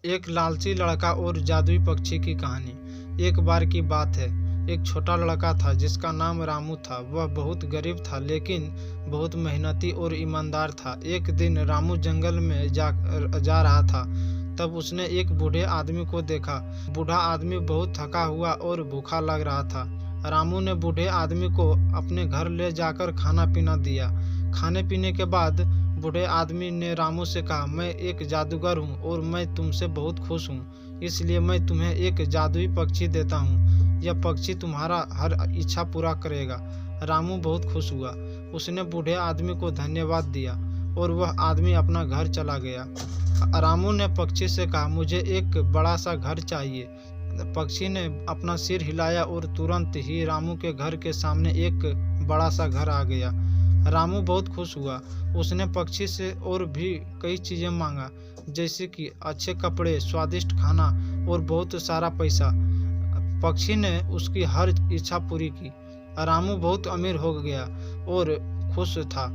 एक लालची लड़का और जादुई पक्षी की कहानी। एक बार की बात है, एक छोटा लड़का था जिसका नाम रामू था। वह बहुत गरीब था लेकिन बहुत मेहनती और ईमानदार था। एक दिन रामू जंगल में जा रहा था, तब उसने एक बूढ़े आदमी को देखा। बूढ़ा आदमी बहुत थका हुआ और भूखा लग रहा था। रामू ने बूढ़े आदमी को अपने घर ले जाकर खाना पीना दिया। खाने पीने के बाद बूढ़े आदमी ने रामू से कहा, मैं एक जादूगर हूँ और मैं तुमसे बहुत खुश हूँ, इसलिए मैं तुम्हें एक जादुई पक्षी देता हूँ। यह पक्षी तुम्हारा हर इच्छा पूरा करेगा। रामू बहुत खुश हुआ। उसने बूढ़े आदमी को धन्यवाद दिया और वह आदमी अपना घर चला गया। रामू ने पक्षी से कहा, मुझे एक बड़ा सा घर चाहिए। पक्षी ने अपना सिर हिलाया और तुरंत ही रामू के घर के सामने एक बड़ा सा घर आ गया। रामू बहुत खुश हुआ। उसने पक्षी से और भी कई चीजें मांगा, जैसे कि अच्छे कपड़े, स्वादिष्ट खाना और बहुत सारा पैसा। पक्षी ने उसकी हर इच्छा पूरी की। रामू बहुत अमीर हो गया और खुश था।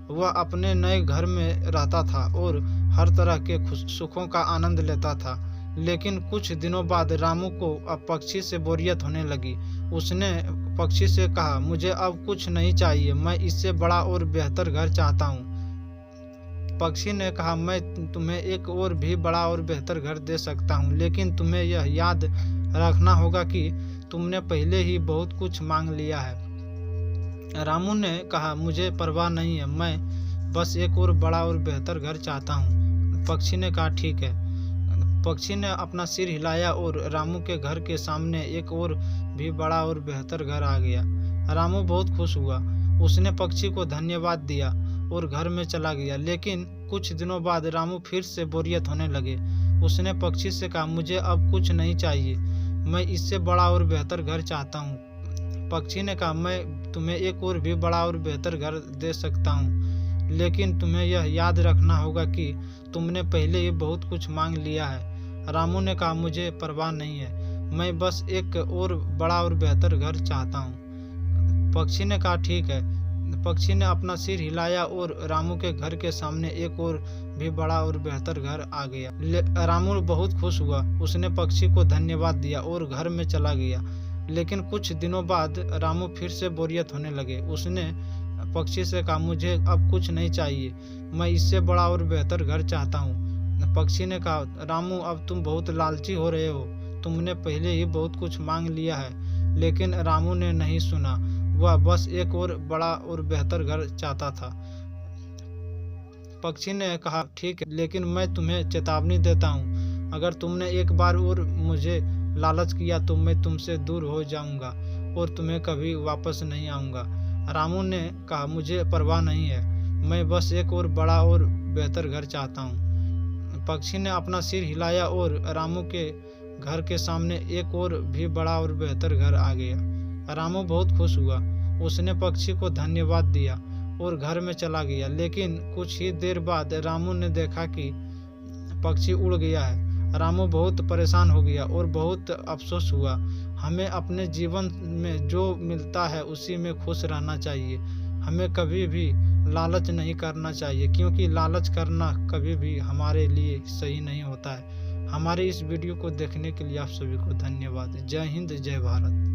वह अपने नए घर में रहता था और हर तरह के सुखों का आनंद लेता था। लेकिन कुछ दिनों बाद रामू को अब पक्षी से बोरियत होने लगी। उसने पक्षी से कहा, मुझे अब कुछ नहीं चाहिए, मैं इससे बड़ा और बेहतर घर चाहता हूँ। पक्षी ने कहा, मैं तुम्हें एक और भी बड़ा और बेहतर घर दे सकता हूँ, लेकिन तुम्हें यह याद रखना होगा कि तुमने पहले ही बहुत कुछ मांग लिया है। रामू ने कहा, मुझे परवाह नहीं है, मैं बस एक और बड़ा और बेहतर घर चाहता हूँ। पक्षी ने कहा, ठीक है। पक्षी ने अपना सिर हिलाया और रामू के घर के सामने एक और भी बड़ा और बेहतर घर आ गया। रामू बहुत खुश हुआ। उसने पक्षी को धन्यवाद दिया और घर में चला गया। लेकिन कुछ दिनों बाद रामू फिर से बोरियत होने लगे। उसने पक्षी से कहा, मुझे अब कुछ नहीं चाहिए, मैं इससे बड़ा और बेहतर घर चाहता हूँ। पक्षी ने कहा, मैं तुम्हें एक और भी बड़ा और बेहतर घर दे सकता हूँ, लेकिन तुम्हें यह याद रखना होगा कि तुमने पहले ही बहुत कुछ मांग लिया है। रामू ने कहा, मुझे परवाह नहीं है, मैं बस एक और बड़ा और बेहतर घर चाहता हूँ। पक्षी ने कहा, ठीक है। पक्षी ने अपना सिर हिलाया और रामू के घर के सामने एक और भी बड़ा और बेहतर घर आ गया। रामू बहुत खुश हुआ। उसने पक्षी को धन्यवाद दिया और घर में चला गया। लेकिन कुछ दिनों बाद रामू फिर से बोरियत होने लगे। उसने पक्षी से कहा, मुझे अब कुछ नहीं चाहिए, मैं इससे बड़ा और बेहतर घर चाहता हूँ। पक्षी ने कहा, रामू अब तुम बहुत लालची हो रहे हो, तुमने पहले ही बहुत कुछ मांग लिया है। लेकिन रामू ने नहीं सुना। वह बस एक और बड़ा और बेहतर घर चाहता था। पक्षी ने कहा, ठीक है, लेकिन मैं तुम्हें चेतावनी देता हूँ, अगर तुमने एक बार और मुझे लालच किया तो मैं तुमसे दूर हो जाऊंगा और तुम्हें कभी वापस नहीं आऊंगा। रामू ने कहा, मुझे परवाह नहीं है, मैं बस एक और बड़ा और बेहतर घर चाहता हूँ। पक्षी ने अपना सिर हिलाया और रामू के घर के सामने एक और भी बड़ा और बेहतर घर आ गया। रामू बहुत खुश हुआ। उसने पक्षी को धन्यवाद दिया और घर में चला गया। लेकिन कुछ ही देर बाद रामू ने देखा कि पक्षी उड़ गया है। रामू बहुत परेशान हो गया और बहुत अफसोस हुआ। हमें अपने जीवन में जो मिलता है उसी में खुश रहना चाहिए। हमें कभी भी लालच नहीं करना चाहिए, क्योंकि लालच करना कभी भी हमारे लिए सही नहीं होता है। हमारे इस वीडियो को देखने के लिए आप सभी को धन्यवाद। जय हिंद, जय भारत।